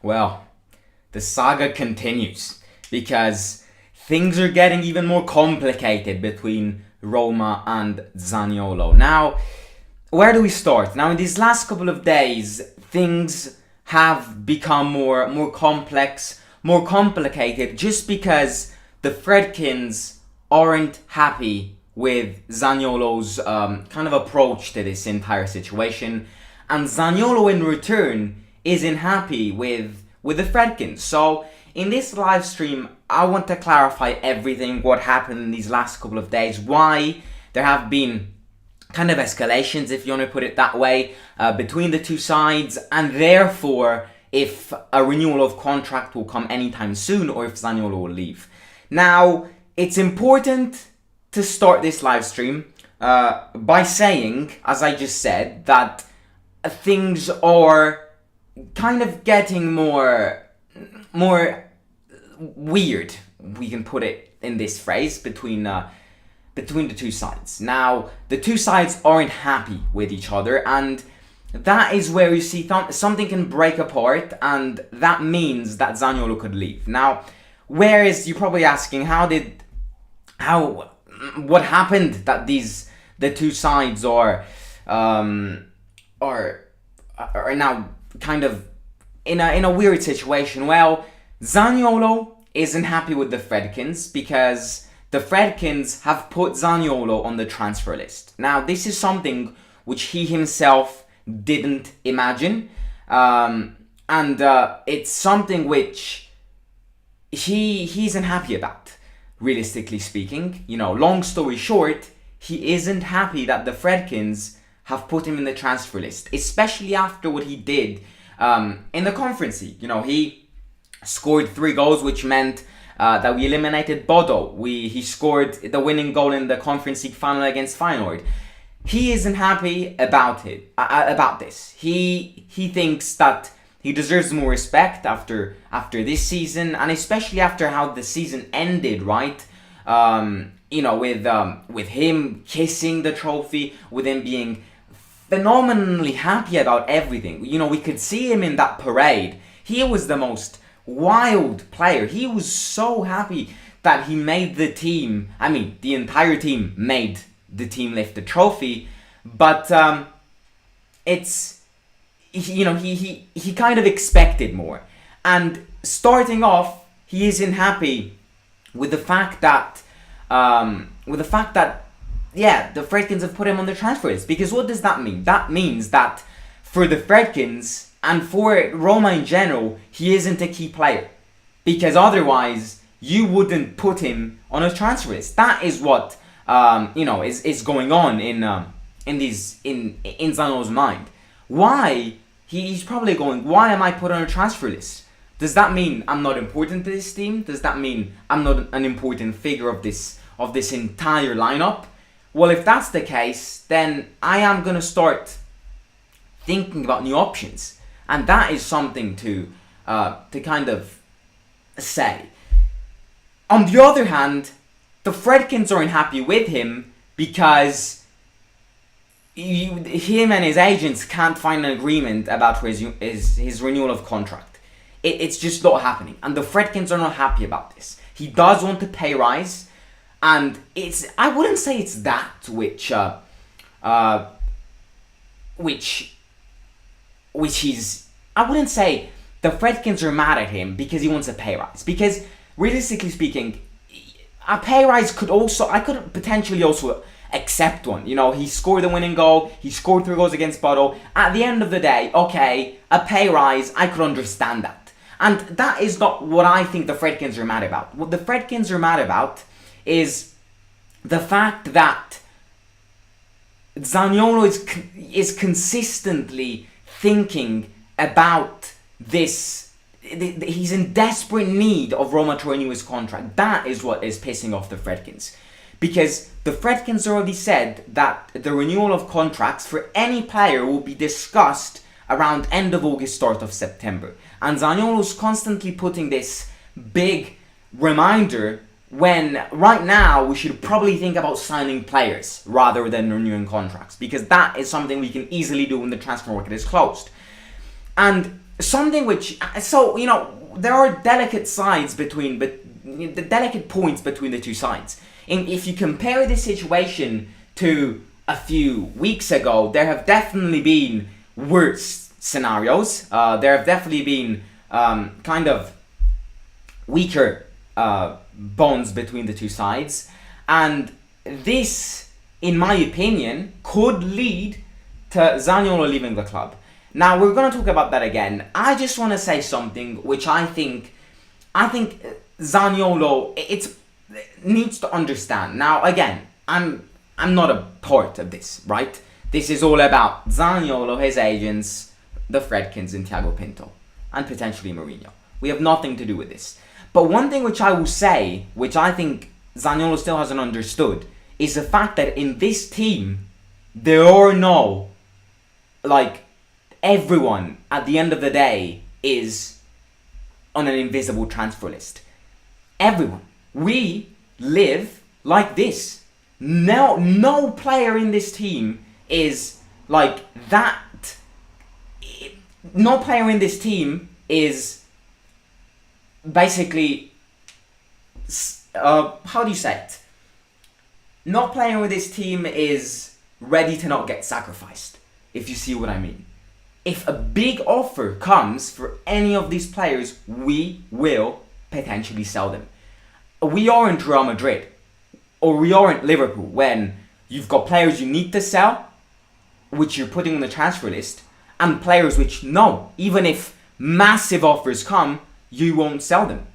Well, the saga continues because things are getting even more complicated between Roma and Zaniolo. Now, where do we start? Now, in these last couple of days, things have become more complex, more complicated, just because the Friedkins aren't happy with Zaniolo's kind of approach to this entire situation, and Zaniolo in return isn't happy with the Friedkins. So in this live stream, I want to clarify everything, what happened in these last couple of days, why there have been kind of escalations, if you want to put it that way, between the two sides, and therefore if a renewal of contract will come anytime soon or if Zaniolo will leave. Now, it's important to start this live stream by saying, as I just said, that things are kind of getting more weird, we can put it in this phrase, between the two sides. Now, the two sides aren't happy with each other, and that is where you see something can break apart, and that means that Zaniolo could leave. Now, whereas you're probably asking, what happened that the two sides are now kind of in a weird situation. Well, Zaniolo isn't happy with the Friedkins because the Friedkins have put Zaniolo on the transfer list. Now, this is something which he himself didn't imagine, and it's something which he isn't happy about, realistically speaking. You know, long story short, he isn't happy that the Friedkins have put him in the transfer list, especially after what he did in the Conference League. You know, he scored 3 goals, which meant that we eliminated Bodo. He scored the winning goal in the Conference League final against Feyenoord. He isn't happy about this. He thinks that he deserves more respect after this season, and especially after how the season ended, right? You know, with him kissing the trophy, with him being phenomenally happy about everything. You know, we could see him in that parade. He was the most wild player. He was so happy that he made the team. I mean, the entire team made the team lift the trophy, but it's, you know, he kind of expected more. And starting off, he isn't happy with the fact that yeah, the Friedkins have put him on the transfer list. Because what does that mean? That means that for the Friedkins and for Roma in general, he isn't a key player, because otherwise you wouldn't put him on a transfer list. That is what you know is going on in Zaniolo's mind. Why he's probably going, why am I put on a transfer list? Does that mean I'm not important to this team? Does that mean I'm not an important figure of this entire lineup? Well, if that's the case, then I am gonna start thinking about new options, and that is something to kind of say. On the other hand, the Friedkins aren't happy with him because him and his agents can't find an agreement about his renewal of contract. It's just not happening, and the Friedkins are not happy about this. He does want a pay rise, and I wouldn't say it's that which he's, I wouldn't say the Friedkins are mad at him because he wants a pay rise. Because realistically speaking, a pay rise I could potentially also accept one. You know, he scored the winning goal, he scored 3 goals against Bodo. At the end of the day, okay, a pay rise, I could understand that. And that is not what I think the Friedkins are mad about. What the Friedkins are mad about is the fact that Zaniolo is consistently thinking about this. He's in desperate need of Roma to renew his contract. That is what is pissing off the Friedkins. Because the Friedkins already said that the renewal of contracts for any player will be discussed around end of August, start of September. And Zaniolo's constantly putting this big reminder when right now we should probably think about signing players rather than renewing contracts, because that is something we can easily do when the transfer market is closed. And something which, so, there are delicate sides between, but the delicate points between the two sides. And if you compare this situation to a few weeks ago, there have definitely been worse scenarios. There have definitely been kind of weaker bonds between the two sides. And this, in my opinion, could lead to Zaniolo leaving the club. Now, we're going to talk about that again. I just want to say something which I think Zaniolo needs to understand. Now, again, I'm not a part of this, right? This is all about Zaniolo, his agents, the Friedkins and Thiago Pinto, and potentially Mourinho. We have nothing to do with this. But one thing which I will say, which I think Zaniolo still hasn't understood, is the fact that in this team, there are no, everyone at the end of the day is on an invisible transfer list. Everyone. We live like this. No player in this team is like that. No player in this team is basically, how do you say it? No player with this team is ready to not get sacrificed, if you see what I mean. If a big offer comes for any of these players, we will potentially sell them. We aren't Real Madrid, or we aren't Liverpool, when you've got players you need to sell, which you're putting on the transfer list, and players which, no, even if massive offers come, you won't sell them.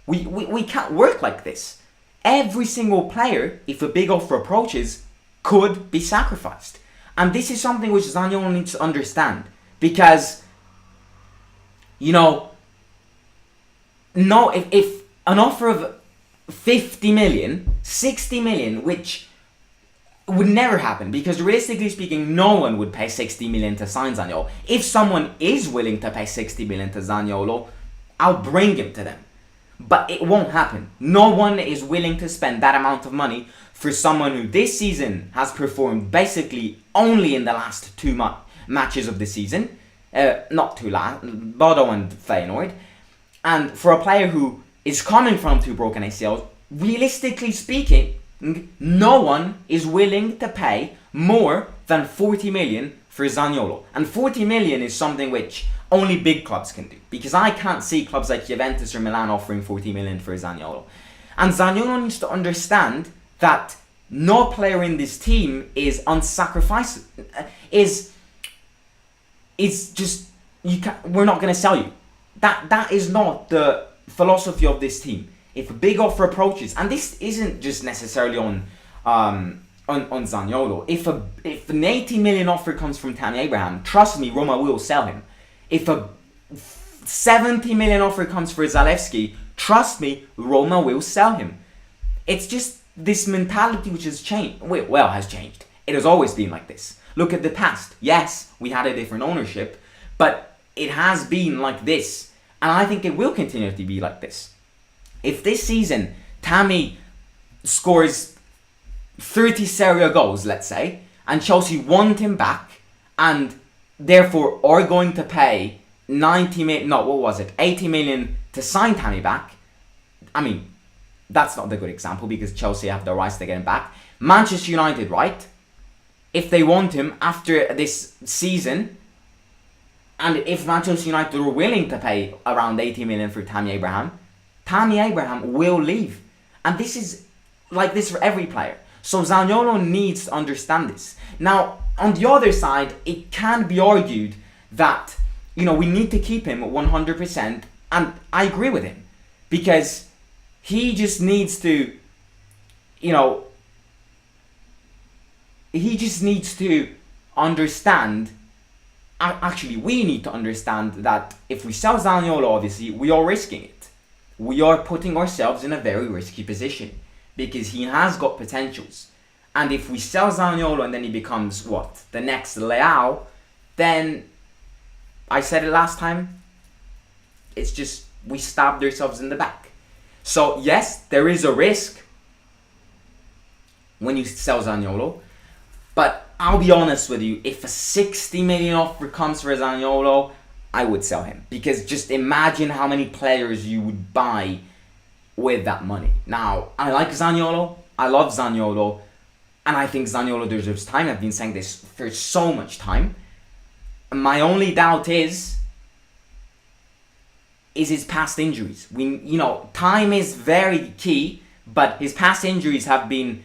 We can't work like this. Every single player, if a big offer approaches, could be sacrificed. And this is something which Zaniolo needs to understand. Because, no, if an offer of 50 million, 60 million, which would never happen, because realistically speaking, no one would pay 60 million to sign Zaniolo. If someone is willing to pay 60 million to Zaniolo, I'll bring him to them. But it won't happen. No one is willing to spend that amount of money for someone who this season has performed basically only in the last two matches of the season. Not too long, Bodo and Feyenoord. And for a player who is coming from two broken ACLs, realistically speaking, no one is willing to pay more than 40 million for Zaniolo. And 40 million is something which only big clubs can do. Because I can't see clubs like Juventus or Milan offering 40 million for Zaniolo. And Zaniolo needs to understand that no player in this team is unsacrificable. It's just, we're not going to sell you. That is not the philosophy of this team. If a big offer approaches, and this isn't just necessarily on Zaniolo. If an 80 million offer comes from Tammy Abraham, trust me, Roma will sell him. If a 70 million offer comes for Zalewski, trust me, Roma will sell him. It's just this mentality which has changed. Has changed. It has always been like this. Look at the past. Yes, we had a different ownership, but it has been like this. And I think it will continue to be like this. If this season Tammy scores 30 Serie A goals, let's say, and Chelsea want him back, and therefore are going to pay 80 million to sign Tammy back, I mean, that's not the good example because Chelsea have the rights to get him back. Manchester United, right? If they want him after this season, and if Manchester United are willing to pay around 80 million for Tammy Abraham will leave. And this is like this for every player. So Zaniolo needs to understand this. Now, on the other side, it can be argued that, we need to keep him 100%, and I agree with him. Because he just needs to, understand. Actually, we need to understand that if we sell Zaniolo, obviously, we are risking it. We are putting ourselves in a very risky position because he has got potentials. And if we sell Zaniolo and then he becomes, the next Leao, then, I said it last time, it's just, we stabbed ourselves in the back. So, yes, there is a risk when you sell Zaniolo, but I'll be honest with you, if a 60 million offer comes for Zaniolo, I would sell him. Because just imagine how many players you would buy with that money. Now, I like Zaniolo. I love Zaniolo. And I think Zaniolo deserves time. I've been saying this for so much time. My only doubt is his past injuries. Time is very key, but his past injuries have been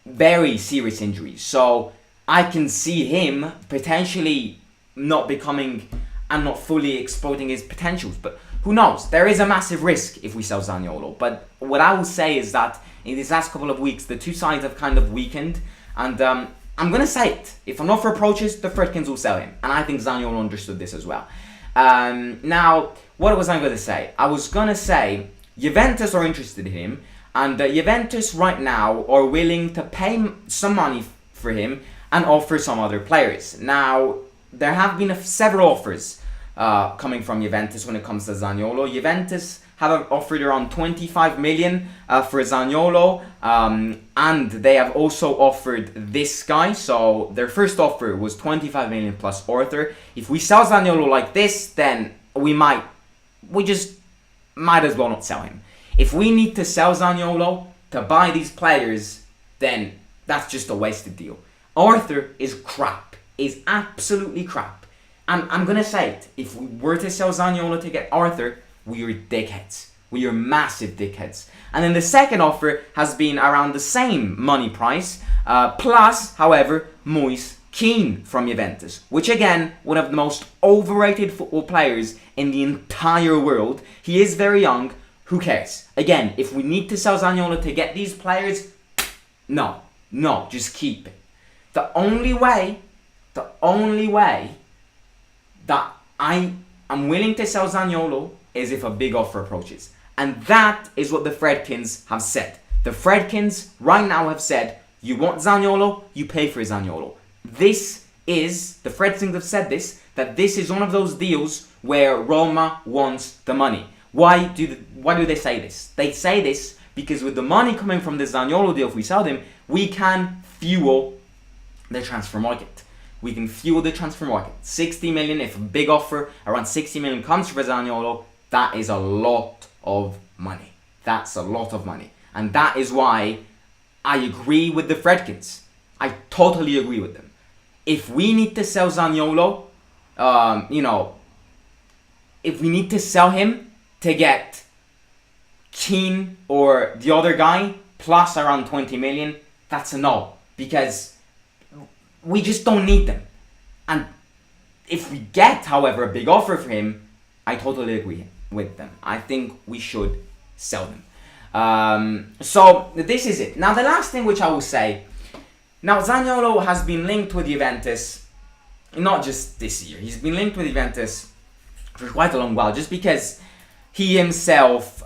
very serious injuries. So I can see him potentially not becoming and not fully exploiting his potentials. But who knows? There is a massive risk if we sell Zaniolo. But what I will say is that in these last couple of weeks, the two sides have kind of weakened. And I'm going to say it. If an offer approaches, the Friedkins will sell him. And I think Zaniolo understood this as well. Now, what was I going to say? I was going to say Juventus are interested in him. And Juventus right now are willing to pay some money for him and offer some other players. Now, there have been several offers coming from Juventus when it comes to Zaniolo. Juventus have offered around 25 million for Zaniolo, and they have also offered this guy. So their first offer was 25 million plus Arthur. If we sell Zaniolo like this, then we just might as well not sell him. If we need to sell Zaniolo to buy these players, then that's just a wasted deal. Arthur is crap. Is absolutely crap. And I'm going to say it. If we were to sell Zaniolo to get Arthur, we are dickheads. We are massive dickheads. And then the second offer has been around the same money price, plus, however, Moise Kean from Juventus, which again, one of the most overrated football players in the entire world. He is very young. Who cares? Again, if we need to sell Zaniolo to get these players, no, just keep it. The only way that I am willing to sell Zaniolo is if a big offer approaches. And that is what the Friedkins have said. The Friedkins right now have said, you want Zaniolo, you pay for Zaniolo. The Friedkins have said this, that this is one of those deals where Roma wants the money. Why do they say this? They say this because with the money coming from the Zaniolo deal, if we sell them, we can fuel the transfer market. We can fuel the transfer market. 60 million, if a big offer around 60 million comes for Zaniolo, that is a lot of money. That's a lot of money. And that is why I agree with the Friedkins. I totally agree with them. If we need to sell Zaniolo, if we need to sell him to get Keane or the other guy plus around 20 million, that's a no. Because we just don't need them. And if we get, however, a big offer for him, I totally agree with them. I think we should sell them. So this is it. Now the last thing which I will say, now Zaniolo has been linked with Juventus, not just this year. He's been linked with Juventus for quite a long while, just because he himself,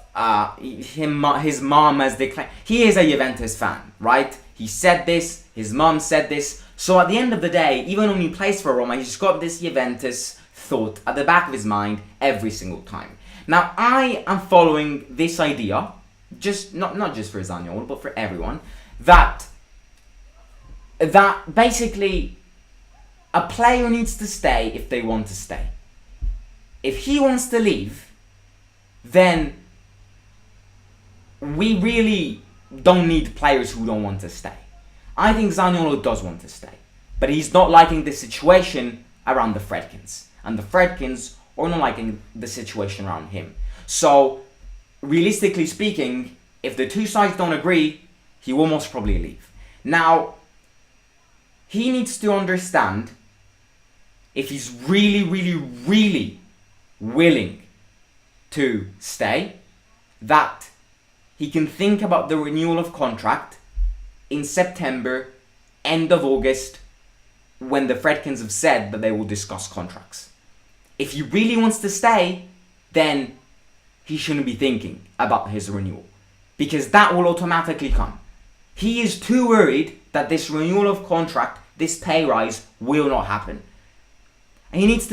his mom has declared, he is a Juventus fan, right? He said this, his mom said this. So at the end of the day, even when he plays for Roma, he's got this Juventus thought at the back of his mind every single time. Now, I am following this idea, not just for Zaniolo, but for everyone, that basically a player needs to stay if they want to stay. If he wants to leave, then we really don't need players who don't want to stay. I think Zaniolo does want to stay, but he's not liking the situation around the Friedkins, and the Friedkins are not liking the situation around him. So, realistically speaking, if the two sides don't agree, he will most probably leave. Now, he needs to understand, if he's really, really, really willing to stay, that he can think about the renewal of contract in September, end of August, when the Friedkins have said that they will discuss contracts. If he really wants to stay, then he shouldn't be thinking about his renewal, because that will automatically come. He is too worried that this renewal of contract, this pay rise, will not happen. And he needs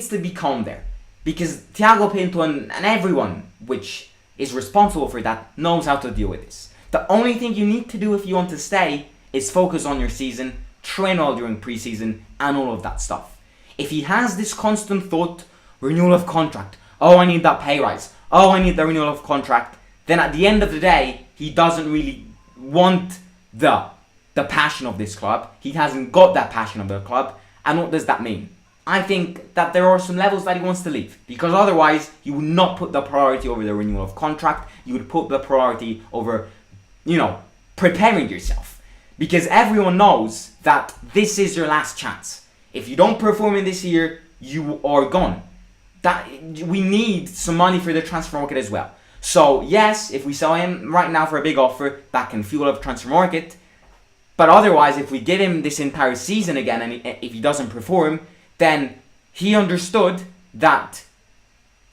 to be calm there, because Thiago Pinto and everyone which is responsible for that knows how to deal with this. The only thing you need to do if you want to stay is focus on your season, train all during preseason, and all of that stuff. If he has this constant thought, renewal of contract. Oh, I need that pay rise. Oh, I need the renewal of contract. Then at the end of the day, he doesn't really want the passion of this club. He hasn't got that passion of the club. And what does that mean? I think that there are some levels that he wants to leave. Because otherwise, you would not put the priority over the renewal of contract. You would put the priority over, preparing yourself. Because everyone knows that this is your last chance. If you don't perform in this year, you are gone. That we need some money for the transfer market as well. So yes, if we sell him right now for a big offer, that can fuel up transfer market. But otherwise, if we give him this entire season again, and if he doesn't perform, then he understood that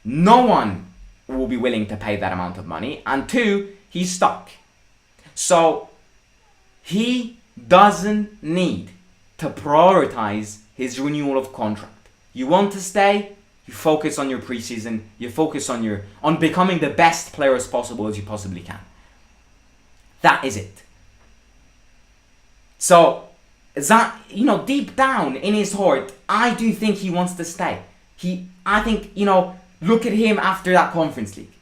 no one will be willing to pay that amount of money. And two, he's stuck. So he doesn't need to prioritize his renewal of contract. You want to stay? You focus on your preseason. You focus on becoming the best player as possible as you possibly can. That is it. So, deep down in his heart, I do think he wants to stay. Look at him after that Conference League.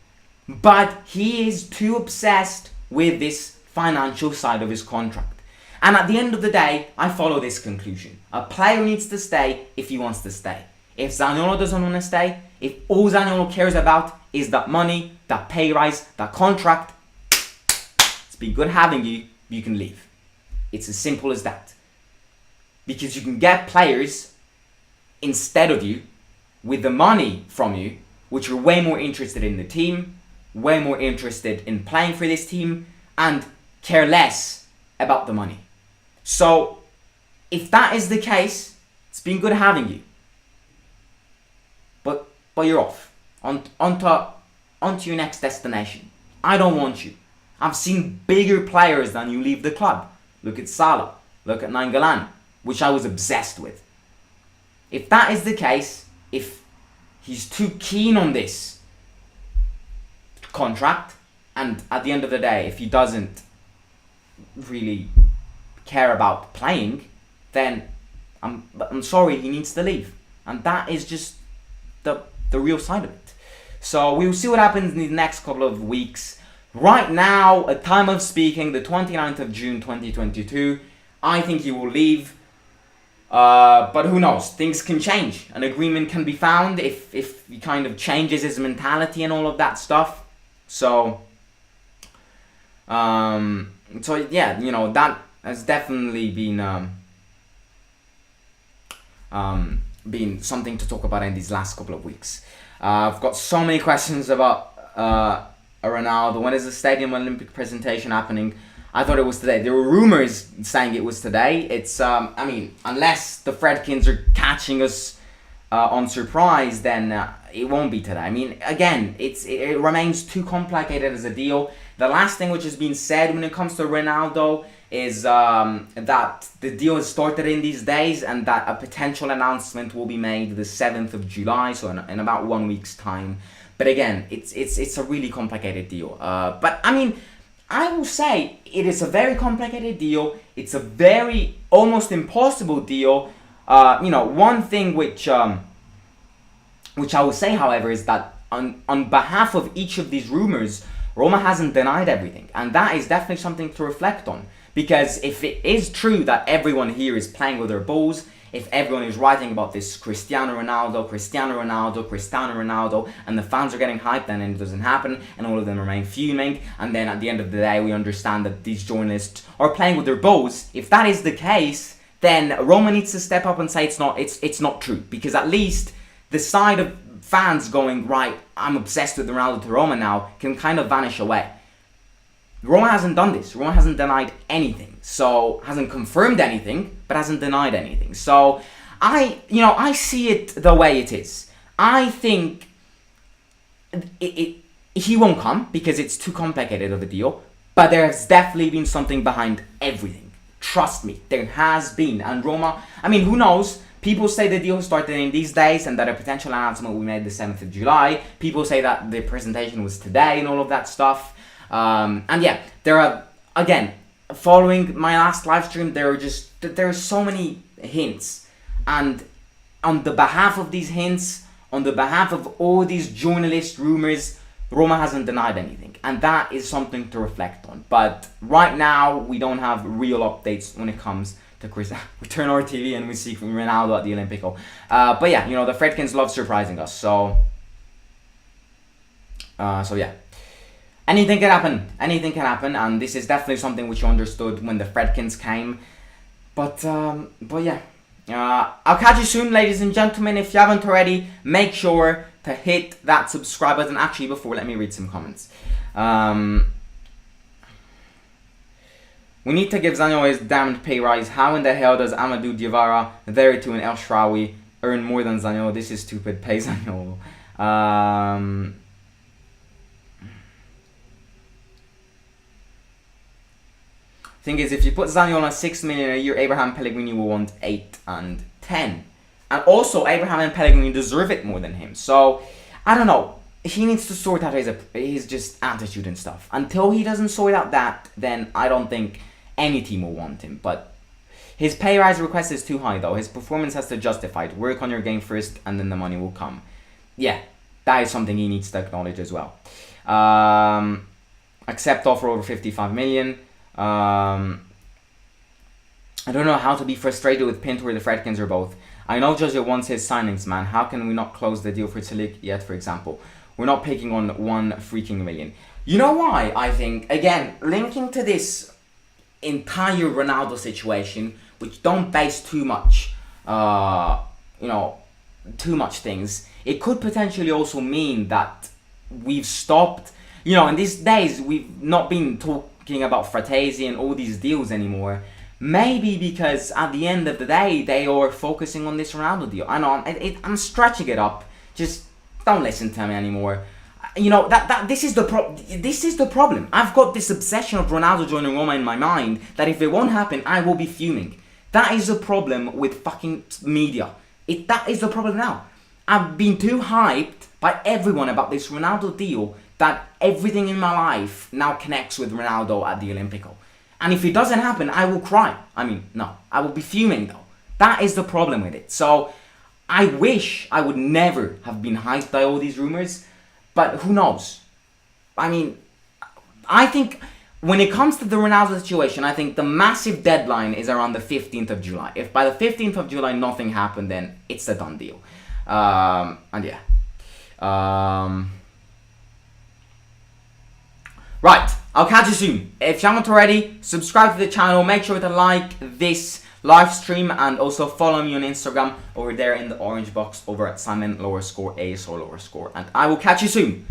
But he is too obsessed with this financial side of his contract. And at the end of the day, I follow this conclusion. A player needs to stay if he wants to stay. If Zaniolo doesn't want to stay, if all Zaniolo cares about is that money, that pay rise, that contract, it's been good having you, you can leave. It's as simple as that. Because you can get players instead of you, with the money from you, which are way more interested in the team, way more interested in playing for this team, and care less about the money. So, if that is the case, it's been good having you. But you're off. Onto your next destination. I don't want you. I've seen bigger players than you leave the club. Look at Salah. Look at Nainggolan, which I was obsessed with. If that is the case, if he's too keen on this contract, and at the end of the day, if he doesn't really care about playing, then I'm sorry, he needs to leave. And that is just the real side of it. So we'll see what happens in the next couple of weeks. Right now, at time of speaking, the 29th of June 2022, I think he will leave. But who knows? Things can change. An agreement can be found if he kind of changes his mentality and all of that stuff. So yeah, that has definitely been something to talk about in these last couple of weeks. I've got so many questions about Ronaldo. When is the Stadium Olympic presentation happening? I thought it was today. There were rumors saying it was today. It's unless the Friedkins are catching us on surprise, then it won't be today. Again, it remains too complicated as a deal. The last thing which has been said when it comes to Ronaldo is that the deal has started in these days and that a potential announcement will be made the 7th of July, so in about 1 week's time. But again, it's a really complicated deal. But I will say it is a very complicated deal. It's a very almost impossible deal. One thing which I will say, however, is that on behalf of each of these rumors, Roma hasn't denied everything, and that is definitely something to reflect on. Because if it is true that everyone here is playing with their balls, if everyone is writing about this Cristiano Ronaldo, and the fans are getting hyped and it doesn't happen, and all of them remain fuming, and then at the end of the day we understand that these journalists are playing with their balls, if that is the case, then Roma needs to step up and say it's not true. Because at least the side of fans going, right, I'm obsessed with Ronaldo to Roma now, can kind of vanish away. Roma hasn't done this. Roma hasn't denied anything. So, hasn't confirmed anything, but hasn't denied anything. So, I see it the way it is. I think he won't come because it's too complicated of a deal. But there has definitely been something behind everything. Trust me, there has been. And Roma, who knows? People say the deal started in these days and that a potential announcement will be made the 7th of July. People say that the presentation was today and all of that stuff. And yeah, there are, again, following my last live stream, there are so many hints. And on the behalf of these hints, on the behalf of all these journalist rumors, Roma hasn't denied anything, and that is something to reflect on. But right now, we don't have real updates when it comes to Chris. We turn our TV and we see Ronaldo at the Olimpico. But yeah, you know, the Friedkins love surprising us, so yeah. Anything can happen, and this is definitely something which you understood when the Friedkins came. But yeah. I'll catch you soon, ladies and gentlemen. If you haven't already, make sure to hit that subscribe button. Actually, before, let me read some comments. We need to give Zaniolo his damned pay rise. How in the hell does Amadou Diawara, Veritu and El Shraoui earn more than Zaniolo? This is stupid. Pay Zaniolo. Thing is, if you put Zaniolo on 6 million a year, Abraham Pellegrini will want 8 and 10. And also, Abraham and Pellegrini deserve it more than him. So, I don't know. He needs to sort out his just attitude and stuff. Until he doesn't sort out that, then I don't think any team will want him. But his pay rise request is too high, though. His performance has to justify it. Work on your game first, and then the money will come. Yeah, that is something he needs to acknowledge as well. Accept offer over 55 million. I don't know how to be frustrated with Pinto or the Friedkins or both. I know Jose wants his signings, man. How can we not close the deal for Talik yet, for example? We're not picking on 1 freaking million. You know why, I think? Again, linking to this entire Ronaldo situation, which don't base too much, too much things, it could potentially also mean that we've stopped, in these days, we've not been talking about Fratesi and all these deals anymore. Maybe because at the end of the day, they are focusing on this Ronaldo deal. I know, I'm stretching it up. Just don't listen to me anymore. This is the problem. I've got this obsession of Ronaldo joining Roma in my mind that if it won't happen, I will be fuming. That is the problem with fucking media. That is the problem now. I've been too hyped by everyone about this Ronaldo deal that everything in my life now connects with Ronaldo at the Olimpico. And if it doesn't happen, I will cry. I will be fuming though. That is the problem with it. So, I wish I would never have been hyped by all these rumors, but who knows? I think when it comes to the Ronaldo situation, I think the massive deadline is around the 15th of July. If by the 15th of July nothing happened, then it's a done deal. Right, I'll catch you soon. If you haven't already, subscribe to the channel, make sure to like this live stream, and also follow me on Instagram over there in the orange box over at Simon_AS_, and I will catch you soon.